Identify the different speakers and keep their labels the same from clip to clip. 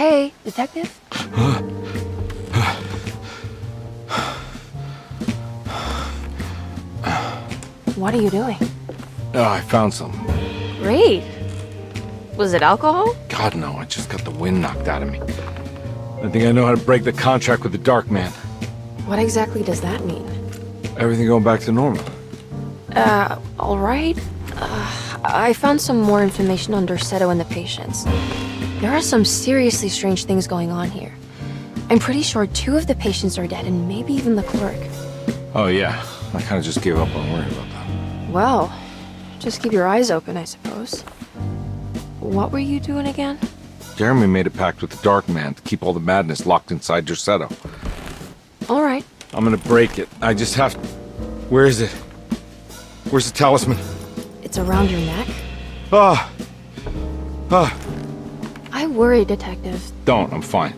Speaker 1: Hey, detective? What are you doing?
Speaker 2: Oh, I found something.
Speaker 1: Great. Was it alcohol?
Speaker 2: God, no, I just got the wind knocked out of me. I think I know how to break the contract with the Dark Man.
Speaker 1: What exactly does that mean?
Speaker 2: Everything going back to normal.
Speaker 1: All right. I found some more information on Derceto and the patients. There are some seriously strange things going on here. I'm pretty sure 2 of the patients are dead, and maybe even the clerk.
Speaker 2: Oh, yeah. I kind of just gave up on worrying about that.
Speaker 1: Well, just keep your eyes open, I suppose. What were you doing again?
Speaker 2: Jeremy made a pact with the Dark Man to keep all the madness locked inside Derceto.
Speaker 1: All right.
Speaker 2: I'm gonna break it. I just have to... Where is it? Where's the talisman?
Speaker 1: It's around your neck? I worry, Detective.
Speaker 2: Don't, I'm fine.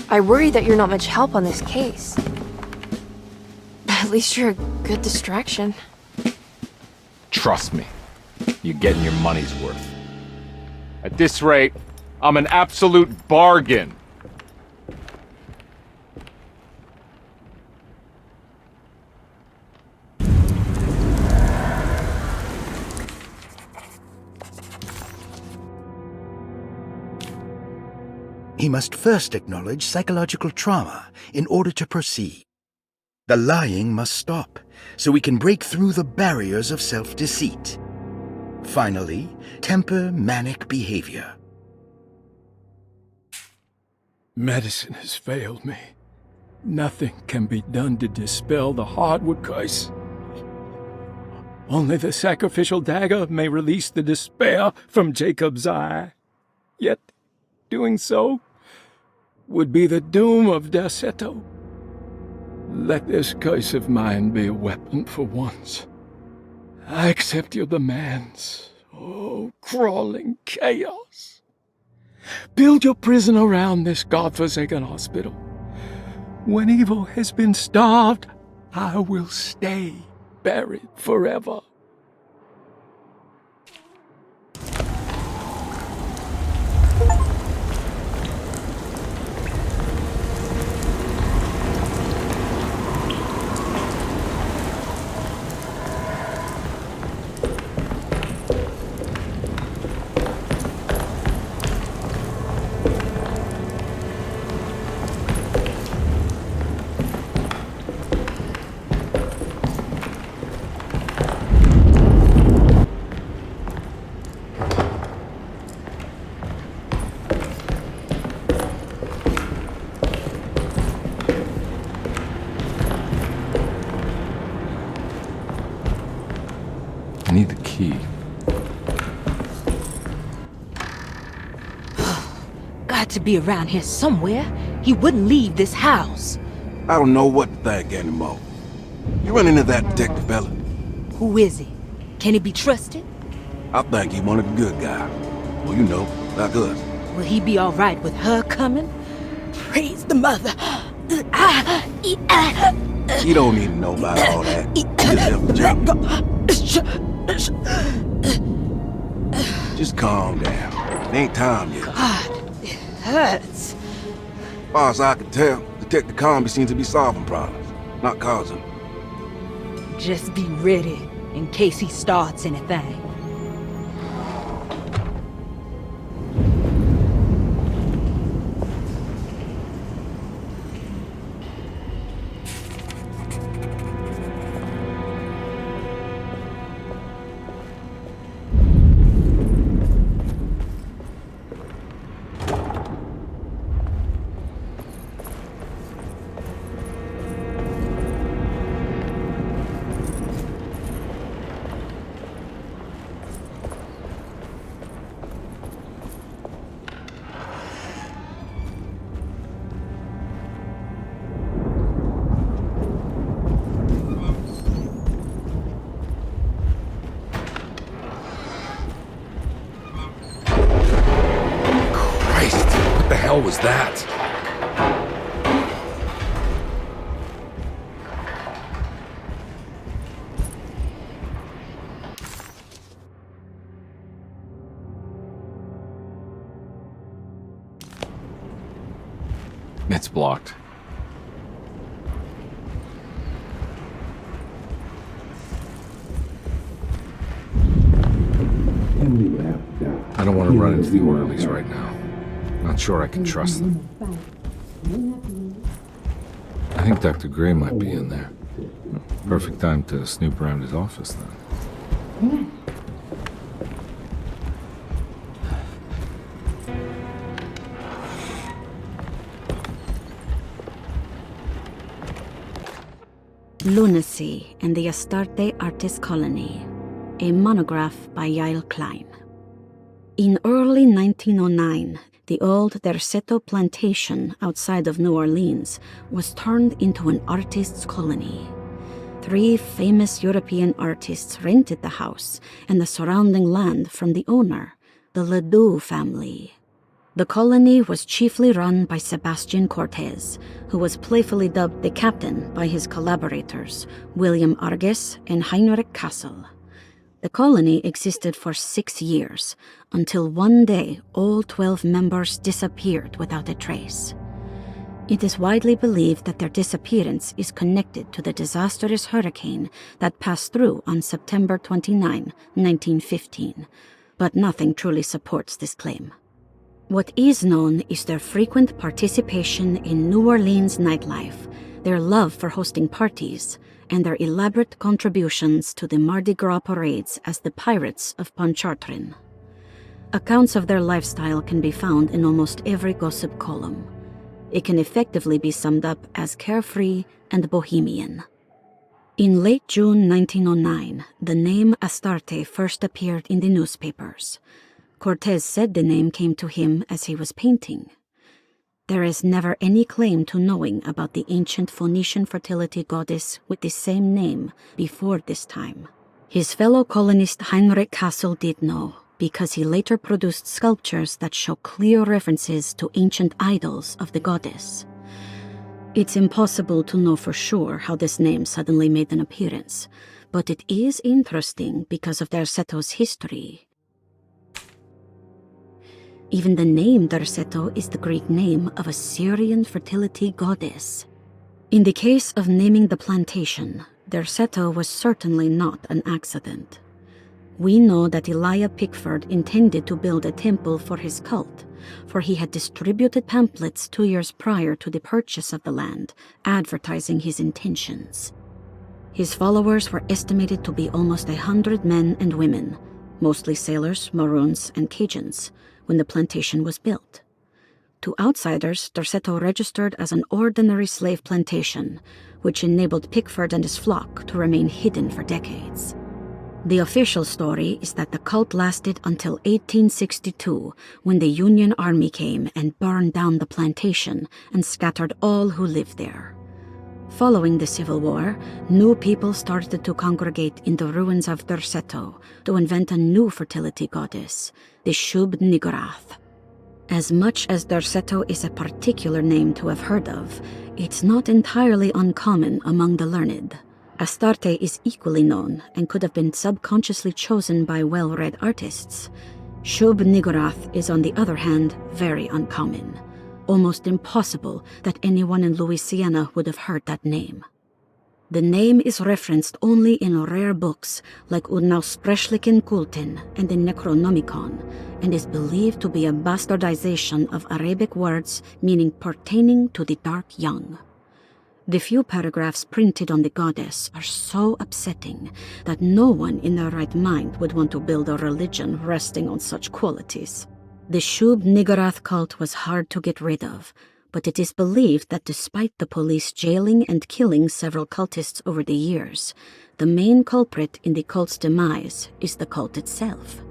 Speaker 1: I worry that you're not much help on this case. At least you're a good distraction.
Speaker 2: Trust me. You're getting your money's worth. At this rate, I'm an absolute bargain.
Speaker 3: He must first acknowledge psychological trauma in order to proceed. The lying must stop, so we can break through the barriers of self-deceit. Finally, temper manic behavior.
Speaker 4: Medicine has failed me. Nothing can be done to dispel the Hartwood curse. Only the sacrificial dagger may release the despair from Jacob's eye. Yet, doing so would be the doom of Derceto. Let this curse of mine be a weapon for once. I accept your demands. Oh, crawling chaos. Build your prison around this godforsaken hospital. When evil has been starved, I will stay buried forever.
Speaker 2: I need the key.
Speaker 5: Got to be around here somewhere. He wouldn't leave this house.
Speaker 6: I don't know what to think anymore. You run into that detective fella?
Speaker 5: Who is he? Can he be trusted?
Speaker 6: I think he one of the good guys. Well, you know, like us.
Speaker 5: Will he be all right with her coming? Praise the mother.
Speaker 6: You don't need to know about all that. Just help Jeremy. Just calm down. It ain't time yet.
Speaker 5: God, it hurts.
Speaker 6: As far as I can tell, Detective Carnby seems to be solving problems, not causing them.
Speaker 5: Just be ready in case he starts anything.
Speaker 2: What the hell was that? It's blocked. I don't want to run into the orderlies right now. Not sure I can trust them. I think Dr. Gray might be in there. Perfect time to snoop around his office, then.
Speaker 7: Lunacy and the Astarte Artist Colony, a monograph by Yael Klein. In early 1909, the old Derceto plantation outside of New Orleans was turned into an artist's colony. 3 famous European artists rented the house and the surrounding land from the owner, the Ledoux family. The colony was chiefly run by Sebastian Cortez, who was playfully dubbed the captain by his collaborators, William Arges and Heinrich Kassel. The colony existed for 6 years, until one day all 12 members disappeared without a trace. It is widely believed that their disappearance is connected to the disastrous hurricane that passed through on September 29, 1915, but nothing truly supports this claim. What is known is their frequent participation in New Orleans nightlife, their love for hosting parties, and their elaborate contributions to the Mardi Gras parades as the Pirates of Pontchartrain. Accounts of their lifestyle can be found in almost every gossip column. It can effectively be summed up as carefree and bohemian. In late June 1909, the name Astarte first appeared in the newspapers. Cortez said the name came to him as he was painting. There is never any claim to knowing about the ancient Phoenician fertility goddess with the same name before this time. His fellow colonist Heinrich Kassel did know, because he later produced sculptures that show clear references to ancient idols of the goddess. It's impossible to know for sure how this name suddenly made an appearance, but it is interesting because of Derceto's history. Even the name Derceto is the Greek name of a Syrian fertility goddess. In the case of naming the plantation, Derceto was certainly not an accident. We know that Elijah Pickford intended to build a temple for his cult, for he had distributed pamphlets 2 years prior to the purchase of the land, advertising his intentions. His followers were estimated to be almost 100 men and women, mostly sailors, Maroons, and Cajuns, when the plantation was built. To outsiders, Derceto registered as an ordinary slave plantation, which enabled Pickford and his flock to remain hidden for decades. The official story is that the cult lasted until 1862, when the Union Army came and burned down the plantation and scattered all who lived there. Following the Civil War, new people started to congregate in the ruins of Derceto to invent a new fertility goddess, the Shub-Niggurath. As much as Derceto is a particular name to have heard of, it's not entirely uncommon among the learned. Astarte is equally known and could have been subconsciously chosen by well-read artists. Shub-Niggurath is, on the other hand, very uncommon. Almost impossible that anyone in Louisiana would have heard that name. The name is referenced only in rare books like Unaussprechlichen Kulten and the Necronomicon, and is believed to be a bastardization of Arabic words meaning pertaining to the dark young. The few paragraphs printed on the goddess are so upsetting that no one in their right mind would want to build a religion resting on such qualities. The Shub-Niggurath cult was hard to get rid of, but it is believed that despite the police jailing and killing several cultists over the years, the main culprit in the cult's demise is the cult itself,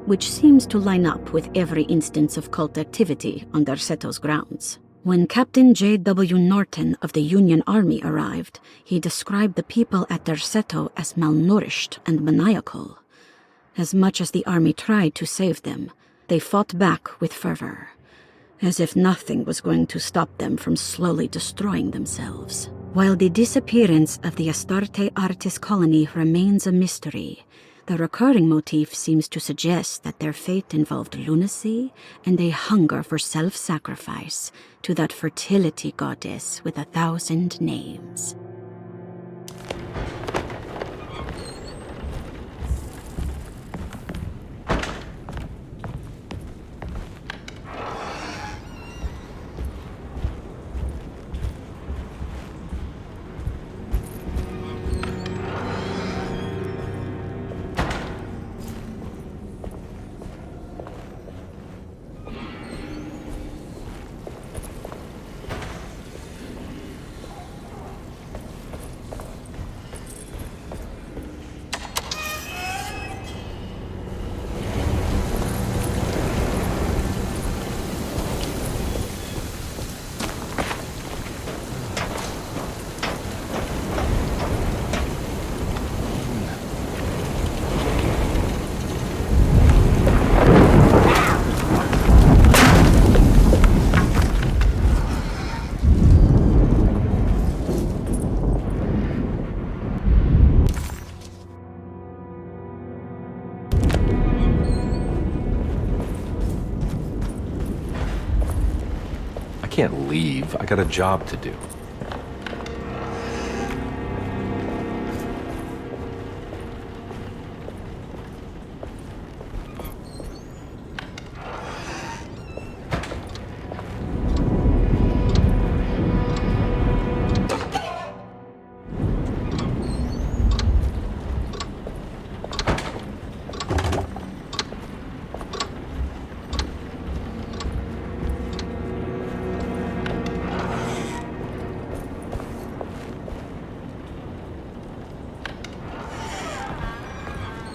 Speaker 7: which seems to line up with every instance of cult activity on Derceto's grounds. When Captain J.W. Norton of the Union Army arrived, he described the people at Derceto as malnourished and maniacal. As much as the army tried to save them, they fought back with fervor, as if nothing was going to stop them from slowly destroying themselves. While the disappearance of the Astarte Artist Colony remains a mystery, The recurring motif seems to suggest that their fate involved lunacy and a hunger for self-sacrifice to that fertility goddess with 1,000 names.
Speaker 2: I can't leave. I got a job to do.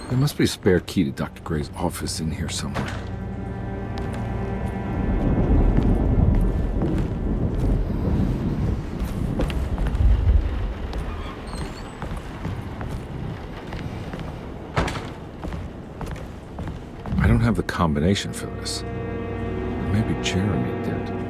Speaker 2: There must be a spare key to Dr. Gray's office in here somewhere. I don't have the combination for this. Maybe Jeremy did.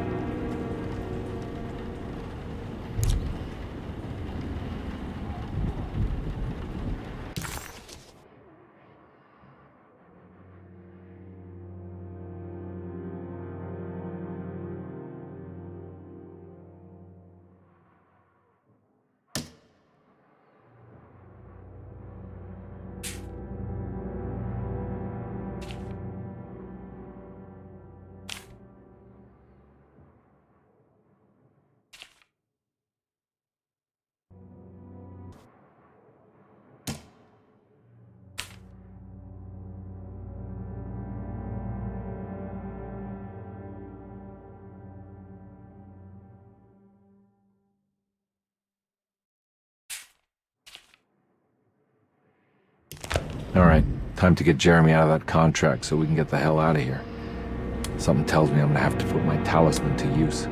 Speaker 2: All right, time to get Jeremy out of that contract so we can get the hell out of here. Something tells me I'm gonna have to put my talisman to use.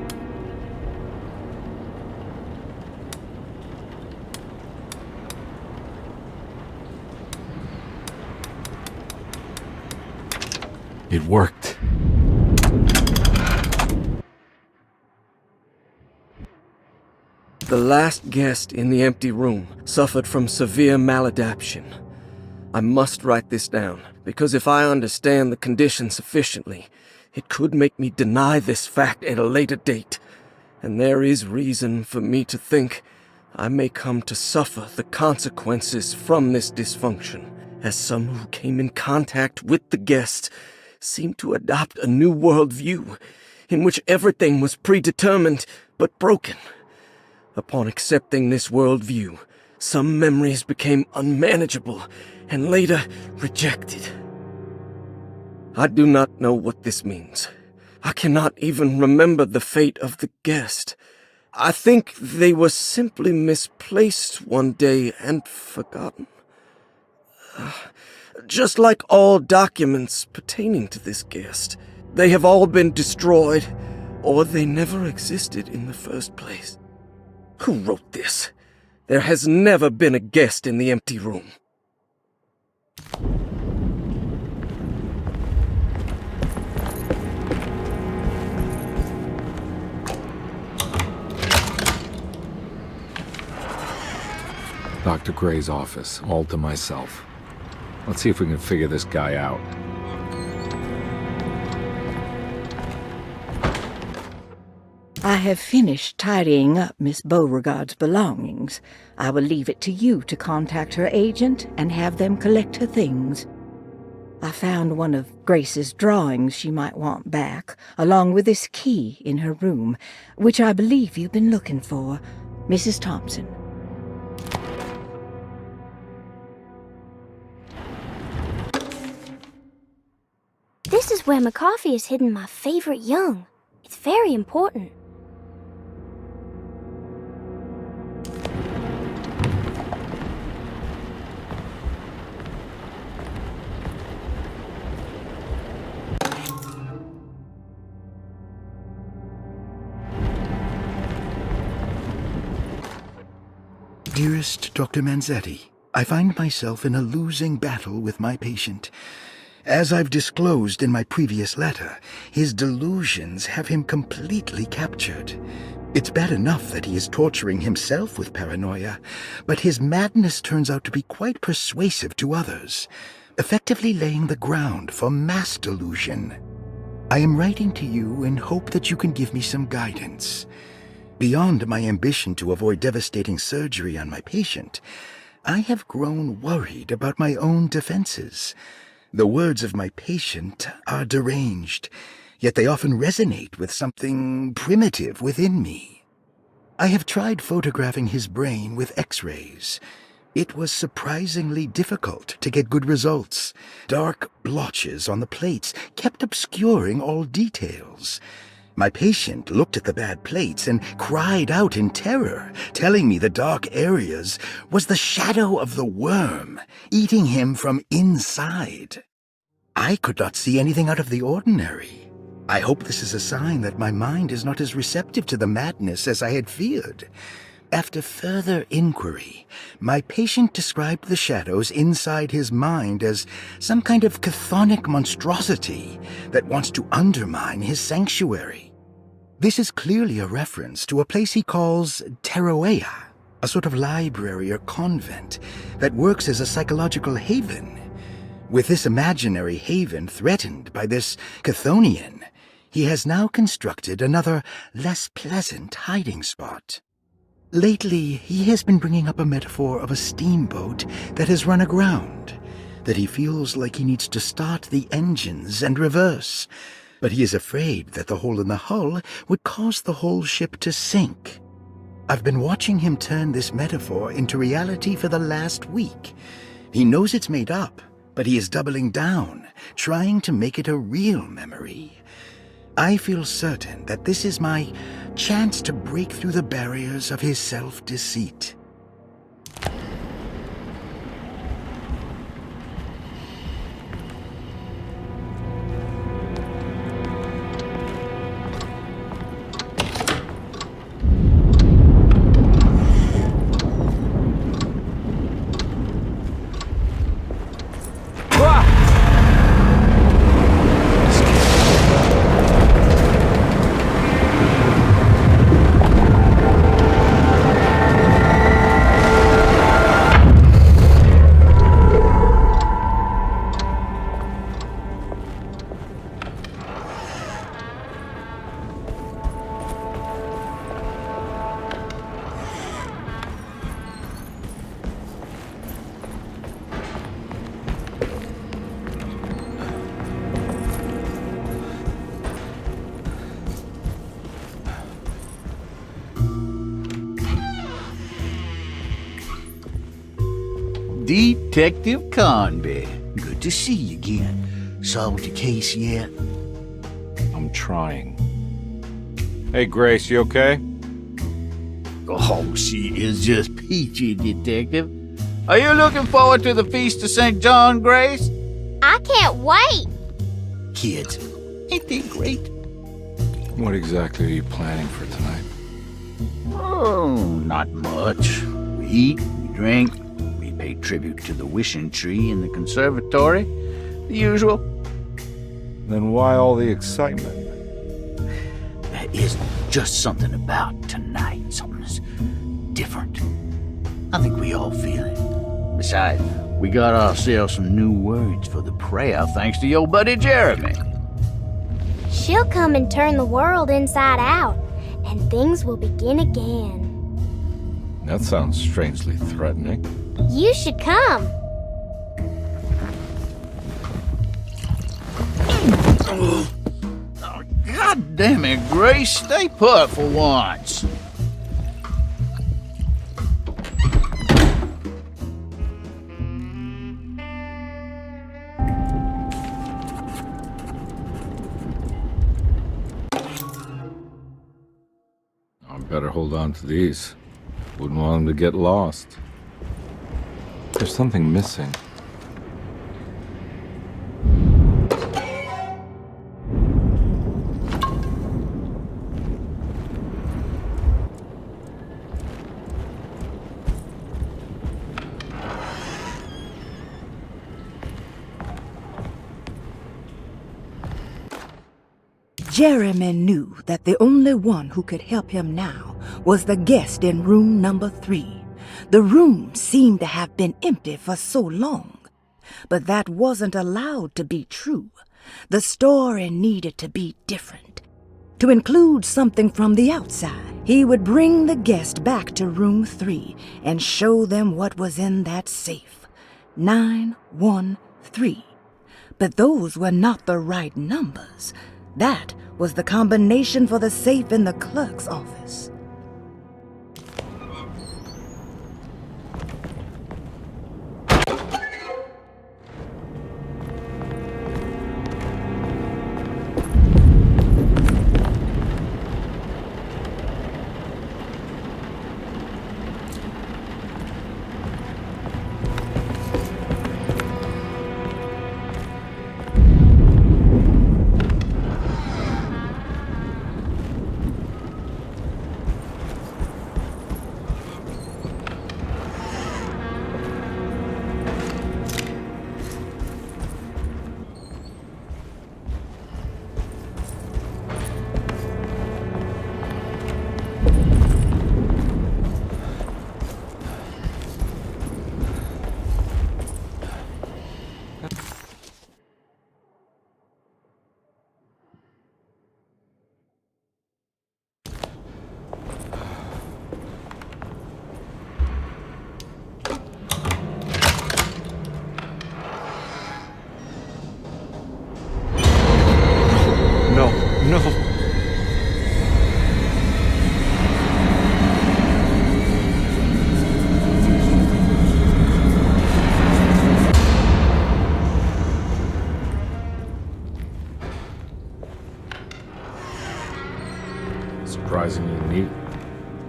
Speaker 2: It worked.
Speaker 8: The last guest in the empty room suffered from severe maladaptation. I must write this down, because if I understand the condition sufficiently, it could make me deny this fact at a later date, and there is reason for me to think I may come to suffer the consequences from this dysfunction, as some who came in contact with the guest seemed to adopt a new worldview, in which everything was predetermined but broken. Upon accepting this worldview, some memories became unmanageable and later rejected. I do not know what this means. I cannot even remember the fate of the guest. I think they were simply misplaced one day and forgotten. Just like all documents pertaining to this guest, they have all been destroyed, or they never existed in the first place. Who wrote this? There has never been a guest in the empty room.
Speaker 2: Dr. Gray's office, all to myself. Let's see if we can figure this guy out.
Speaker 9: I have finished tidying up Miss Beauregard's belongings. I will leave it to you to contact her agent and have them collect her things. I found one of Grace's drawings she might want back, along with this key in her room, which I believe you've been looking for. Mrs. Thompson.
Speaker 10: This is where McCarthy has hidden my favorite young. It's very important.
Speaker 3: Dearest Dr. Manzetti, I find myself in a losing battle with my patient. As I've disclosed in my previous letter, his delusions have him completely captured. It's bad enough that he is torturing himself with paranoia, but his madness turns out to be quite persuasive to others, effectively laying the ground for mass delusion. I am writing to you in hope that you can give me some guidance. Beyond my ambition to avoid devastating surgery on my patient, I have grown worried about my own defenses. The words of my patient are deranged, yet they often resonate with something primitive within me. I have tried photographing his brain with X-rays. It was surprisingly difficult to get good results. Dark blotches on the plates kept obscuring all details. My patient looked at the bad plates and cried out in terror, telling me the dark areas was the shadow of the worm, eating him from inside. I could not see anything out of the ordinary. I hope this is a sign that my mind is not as receptive to the madness as I had feared. After further inquiry, my patient described the shadows inside his mind as some kind of chthonic monstrosity that wants to undermine his sanctuary. This is clearly a reference to a place he calls Teroea, a sort of library or convent that works as a psychological haven. With this imaginary haven threatened by this Chthonian, he has now constructed another, less pleasant hiding spot. Lately, he has been bringing up a metaphor of a steamboat that has run aground, that he feels like he needs to start the engines and reverse, but he is afraid that the hole in the hull would cause the whole ship to sink. I've been watching him turn this metaphor into reality for the last week. He knows it's made up, but he is doubling down, trying to make it a real memory. I feel certain that this is my chance to break through the barriers of his self-deceit.
Speaker 11: Detective Carnby. Good to see you again. Solved the case yet?
Speaker 2: I'm trying. Hey, Grace, you okay?
Speaker 11: Oh, she is just peachy, Detective. Are you looking forward to the Feast of St. John, Grace?
Speaker 10: I can't wait!
Speaker 11: Kids, ain't they great?
Speaker 2: What exactly are you planning for tonight?
Speaker 11: Oh, not much. We eat, we drink, we pay tribute to the wishing tree in the conservatory. The usual.
Speaker 2: Then why all the excitement?
Speaker 11: There is just something about tonight. Something's different. I think we all feel it. Besides, we got ourselves some new words for the prayer thanks to your buddy Jeremy.
Speaker 10: She'll come and turn the world inside out, and things will begin again.
Speaker 2: That sounds strangely threatening.
Speaker 10: You should come.
Speaker 11: God damn it, Grace, stay put for once.
Speaker 2: I better hold on to these. Wouldn't want them to get lost. There's something missing.
Speaker 9: Jeremy knew that the only one who could help him now was the guest in room number 3. The room seemed to have been empty for so long, but that wasn't allowed to be true. The story needed to be different. To include something from the outside, he would bring the guest back to room 3 and show them what was in that safe. 913. But those were not the right numbers. That was the combination for the safe in the clerk's office.
Speaker 2: Surprisingly neat.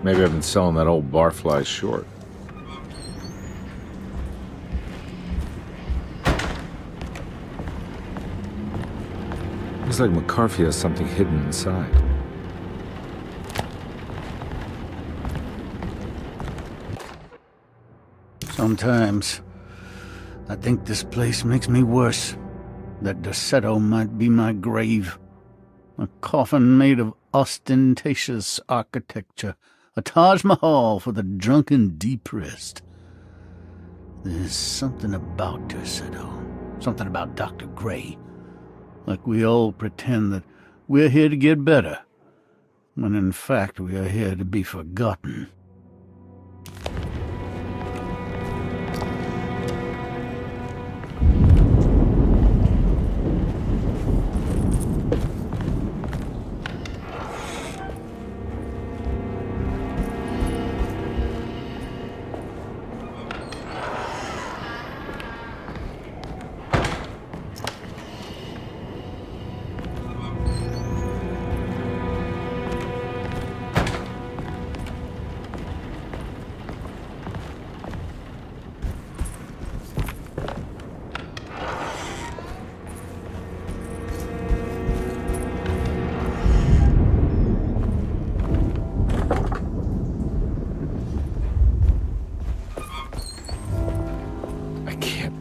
Speaker 2: Maybe I've been selling that old barfly short. Looks like McCarthy has something hidden inside.
Speaker 11: Sometimes, I think this place makes me worse. That Derceto might be my grave. A coffin made of ostentatious architecture. A Taj Mahal for the drunken depressed. There's something about Derceto. Something about Dr. Gray. Like we all pretend that we're here to get better, when in fact we are here to be forgotten.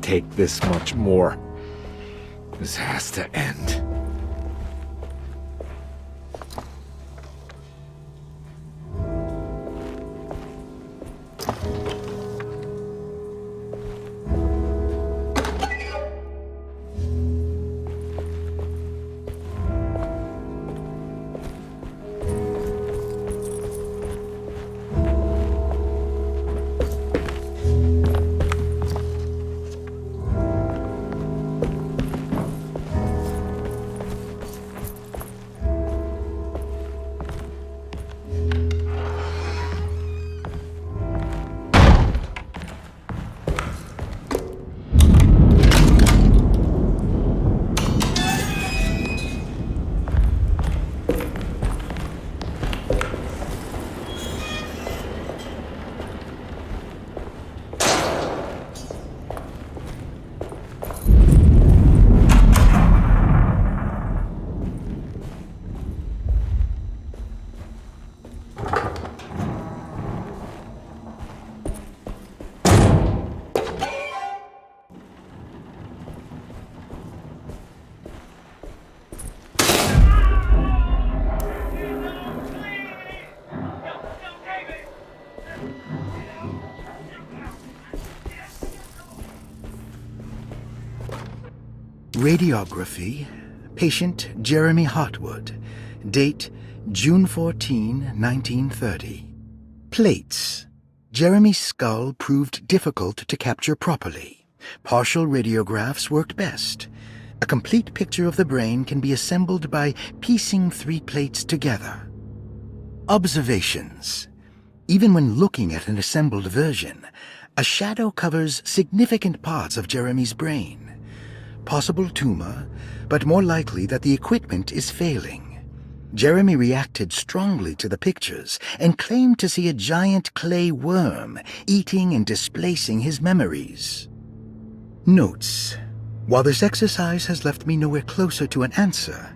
Speaker 2: Take this much more. This has to end.
Speaker 3: Radiography, patient Jeremy Hartwood, date June 14, 1930. Plates. Jeremy's skull proved difficult to capture properly. Partial radiographs worked best. A complete picture of the brain can be assembled by piecing 3 plates together. Observations. Even when looking at an assembled version, a shadow covers significant parts of Jeremy's brain. Possible tumor, but more likely that the equipment is failing. Jeremy reacted strongly to the pictures and claimed to see a giant clay worm eating and displacing his memories. Notes. While this exercise has left me nowhere closer to an answer,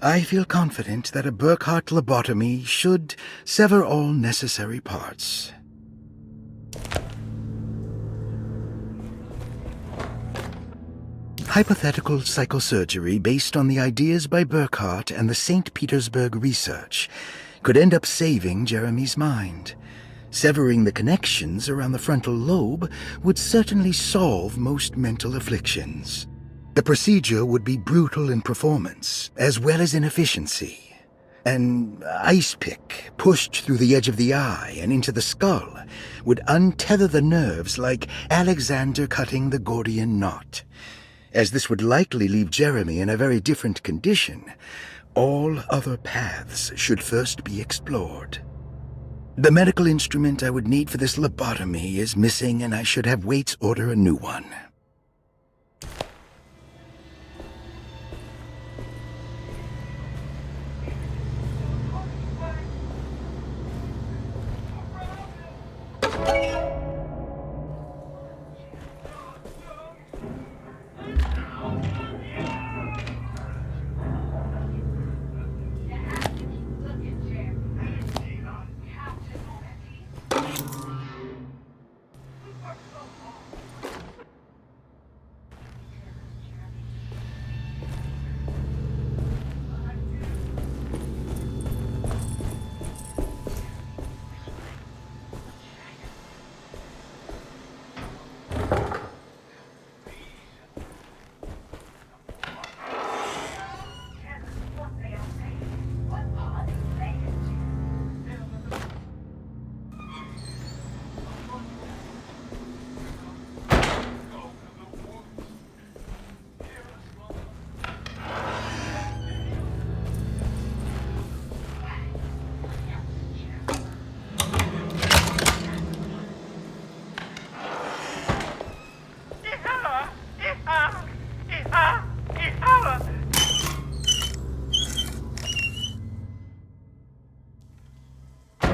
Speaker 3: I feel confident that a Burkhart lobotomy should sever all necessary parts. Hypothetical psychosurgery based on the ideas by Burkhart and the St. Petersburg research could end up saving Jeremy's mind. Severing the connections around the frontal lobe would certainly solve most mental afflictions. The procedure would be brutal in performance, as well as in efficiency. An ice pick pushed through the edge of the eye and into the skull would untether the nerves like Alexander cutting the Gordian knot. As this would likely leave Jeremy in a very different condition, all other paths should first be explored. The medical instrument I would need for this lobotomy is missing, and I should have Waits order a new one.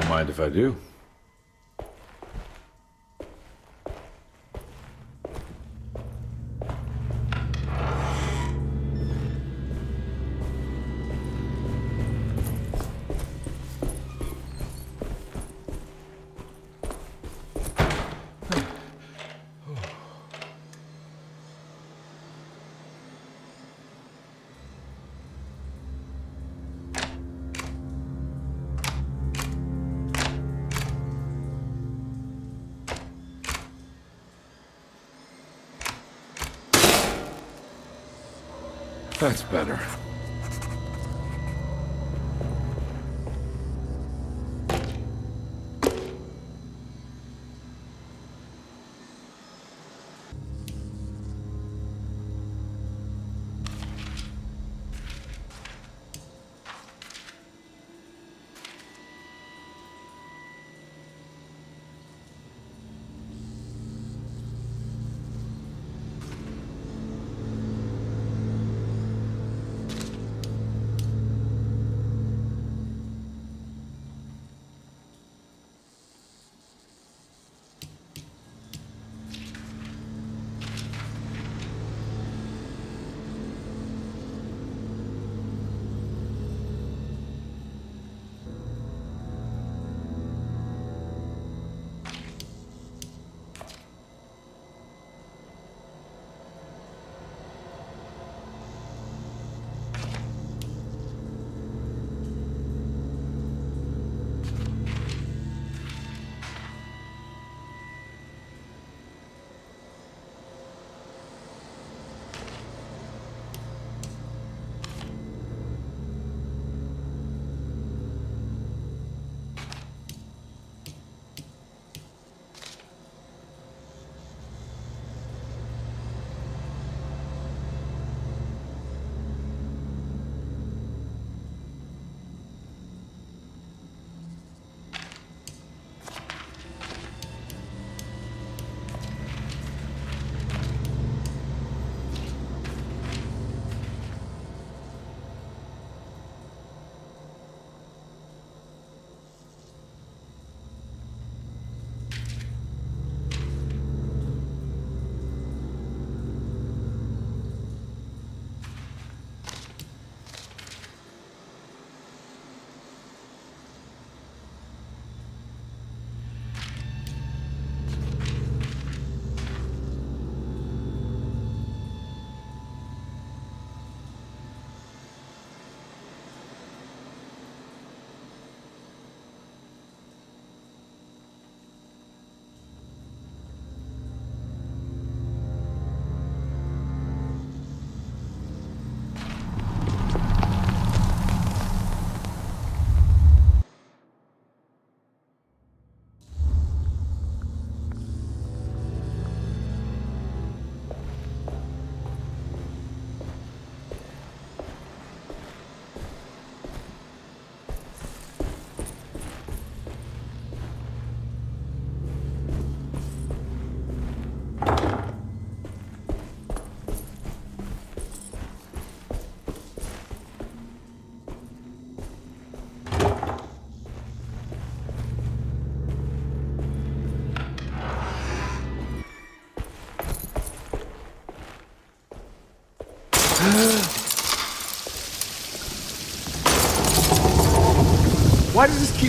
Speaker 2: Mind if I do? That's better.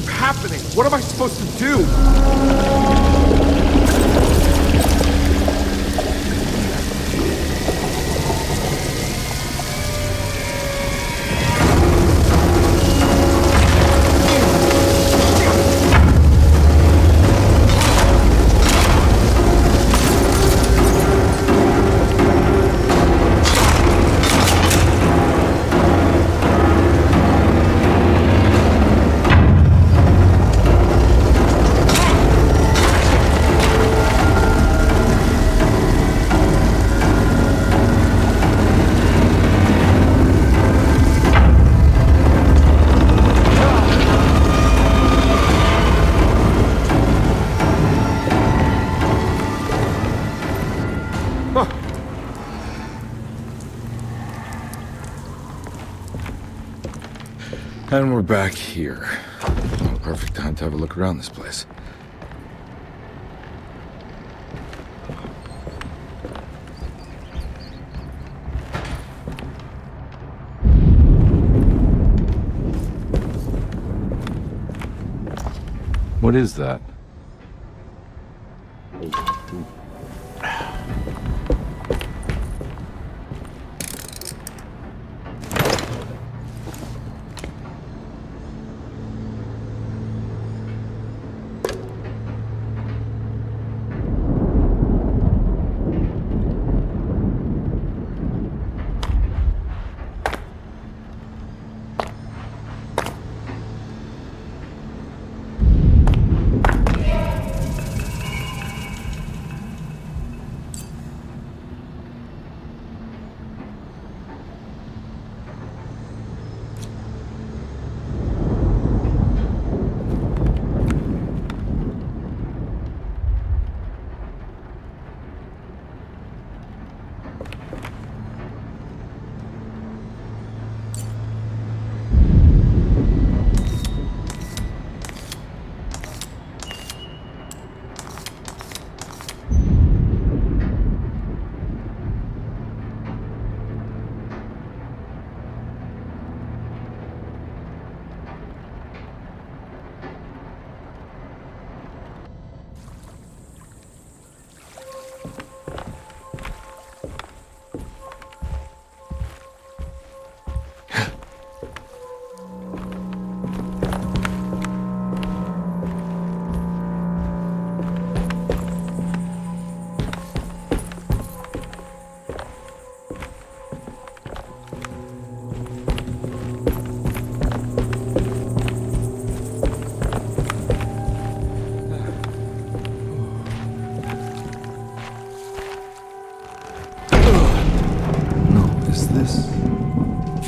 Speaker 2: keep happening? What am I supposed to do? And we're back here. Oh, perfect time to have a look around this place. What is that?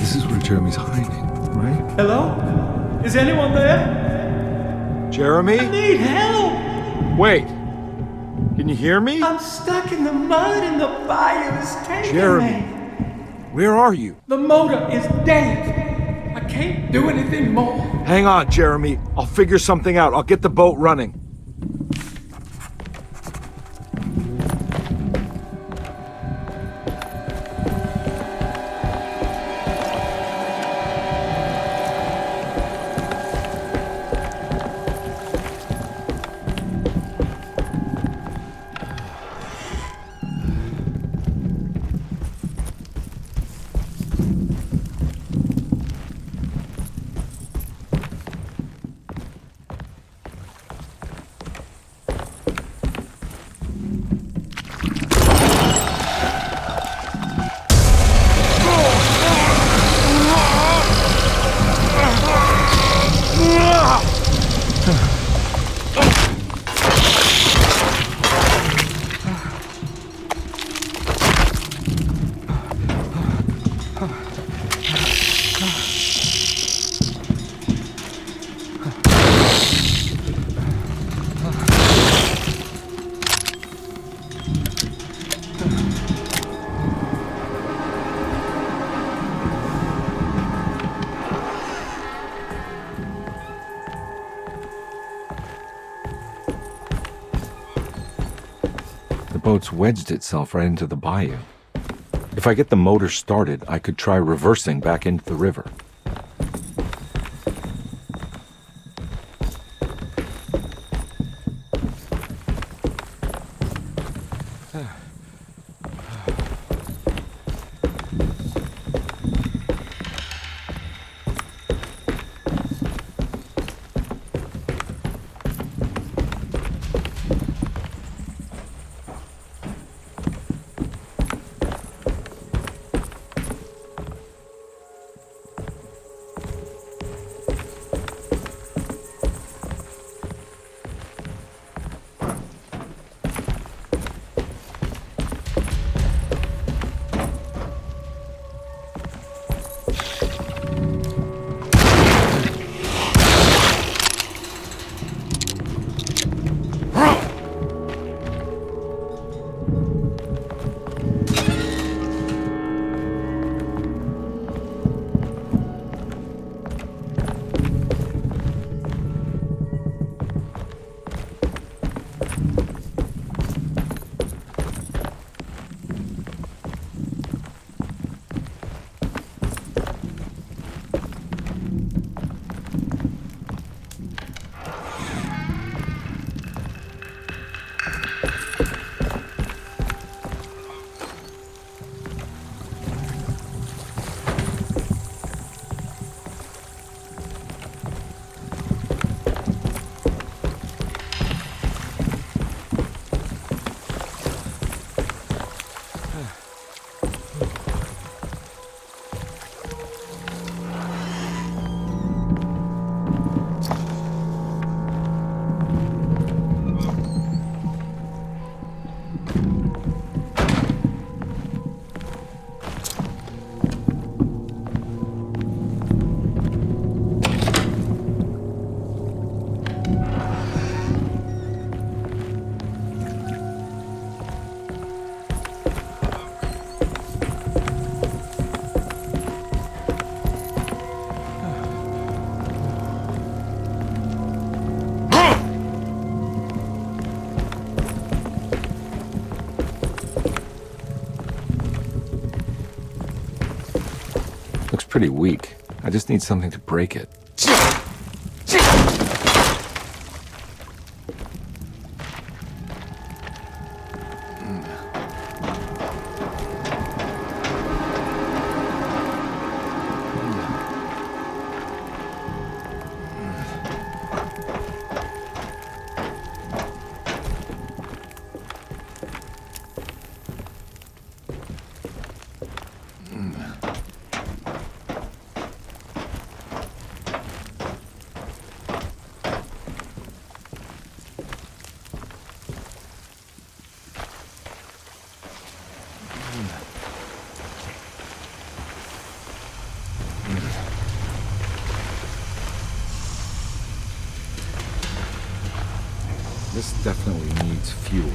Speaker 2: This is where Jeremy's hiding, right?
Speaker 4: Hello? Is anyone there?
Speaker 2: Jeremy?
Speaker 4: I need help!
Speaker 2: Wait! Can you hear me?
Speaker 4: I'm stuck in the mud and the fire is taking
Speaker 2: Jeremy,
Speaker 4: me.
Speaker 2: where are you?
Speaker 4: The motor is dead. I can't do anything more.
Speaker 2: Hang on, Jeremy. I'll figure something out. I'll get the boat running. The boat's wedged itself right into the bayou. If I get the motor started, I could try reversing back into the river. Looks pretty weak. I just need something to break it. This definitely needs fuel.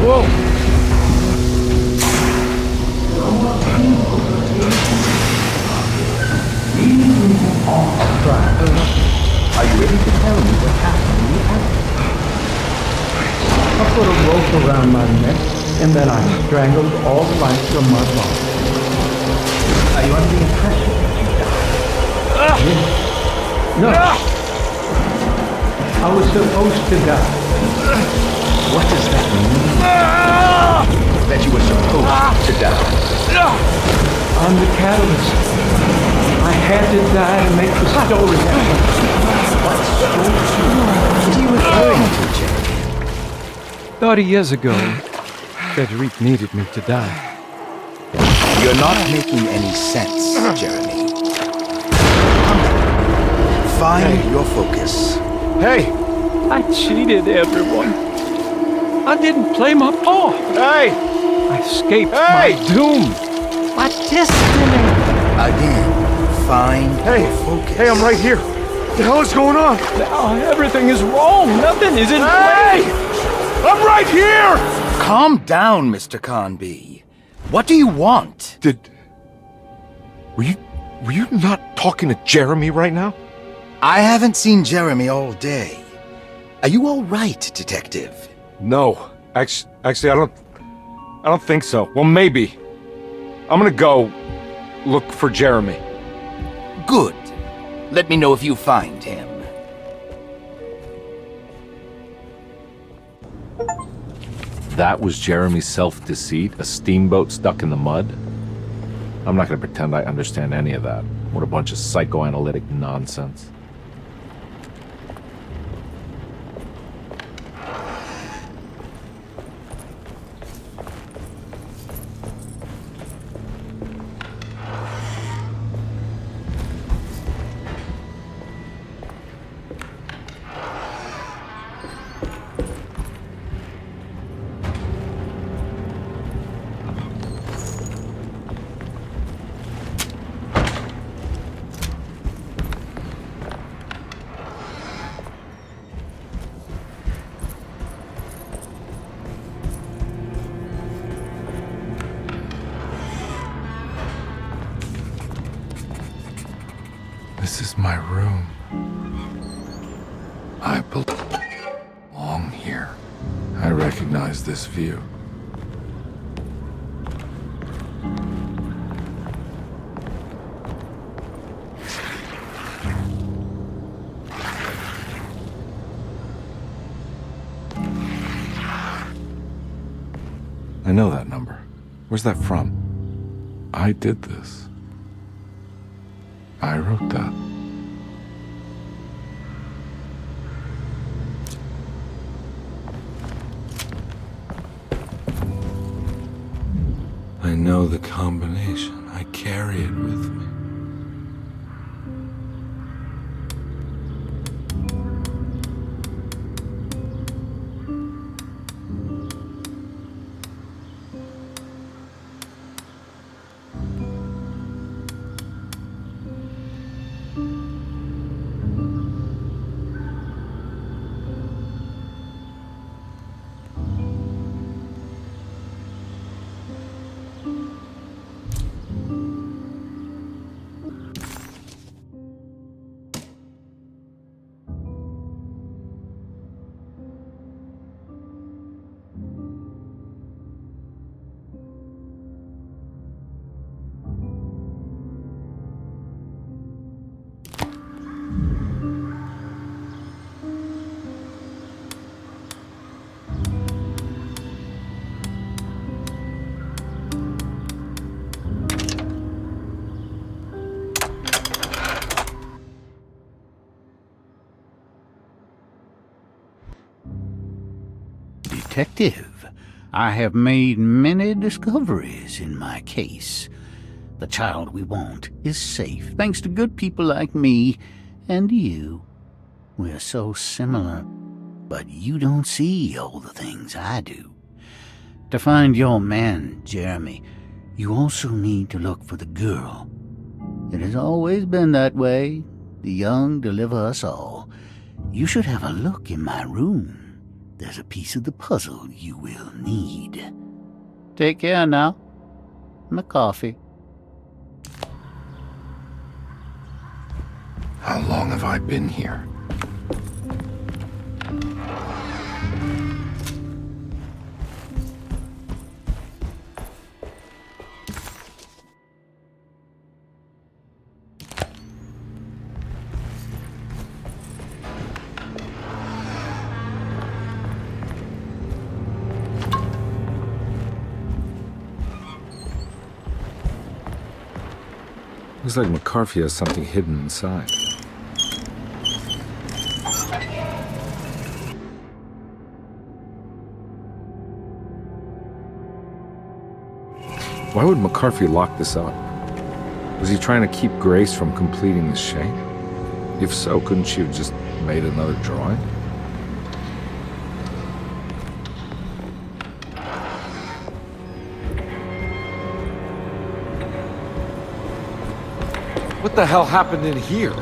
Speaker 4: Whoa!
Speaker 11: Are you ready to tell me what happened in the attic? I put a rope around my neck, and then I strangled all the life from my body. Are you under the impression that you died? Yes. No. I was supposed to die.
Speaker 3: What does that mean? That you were supposed to die?
Speaker 11: I'm the catalyst. I had to die to make the story happen.
Speaker 3: What story? What are you referring to, Jeremy?
Speaker 4: 30 years ago, Frederic needed me to die.
Speaker 3: You're not making any sense, Jeremy. Find your focus.
Speaker 4: Hey! I cheated everyone. I didn't play my part.
Speaker 2: Hey!
Speaker 4: I escaped my doom. My destiny.
Speaker 3: Again, find your focus.
Speaker 2: Hey, I'm right here. What the hell is going on?
Speaker 4: Now everything is wrong. Nothing is in
Speaker 2: Hey!
Speaker 4: place.
Speaker 2: I'm right here!
Speaker 3: Calm down, Mr. Carnby. What do you want?
Speaker 2: Were you not talking to Jeremy right now?
Speaker 3: I haven't seen Jeremy all day. Are you all right, Detective?
Speaker 2: No. Actually, I don't think so. Well, maybe. I'm gonna go look for Jeremy.
Speaker 3: Good. Let me know if you find him.
Speaker 2: That was Jeremy's self-deceit? A steamboat stuck in the mud? I'm not gonna pretend I understand any of that. What a bunch of psychoanalytic nonsense. This is my room. I belong here. I recognize this view. I know that number. Where's that from? I did this. I wrote that. I know the combination. I carry it with me.
Speaker 11: Detective, I have made many discoveries in my case. The child we want is safe, thanks to good people like me and you. We're so similar, but you don't see all the things I do. To find your man, Jeremy, you also need to look for the girl. It has always been that way. The young deliver us all. You should have a look in my room. there's a piece of the puzzle you will need. Take care now. My coffee.
Speaker 2: How long have I been here? Looks like McCarthy has something hidden inside. Why would McCarthy lock this up? Was he trying to keep Grace from completing the shape? If so, couldn't she have just made another drawing? What the hell happened in here?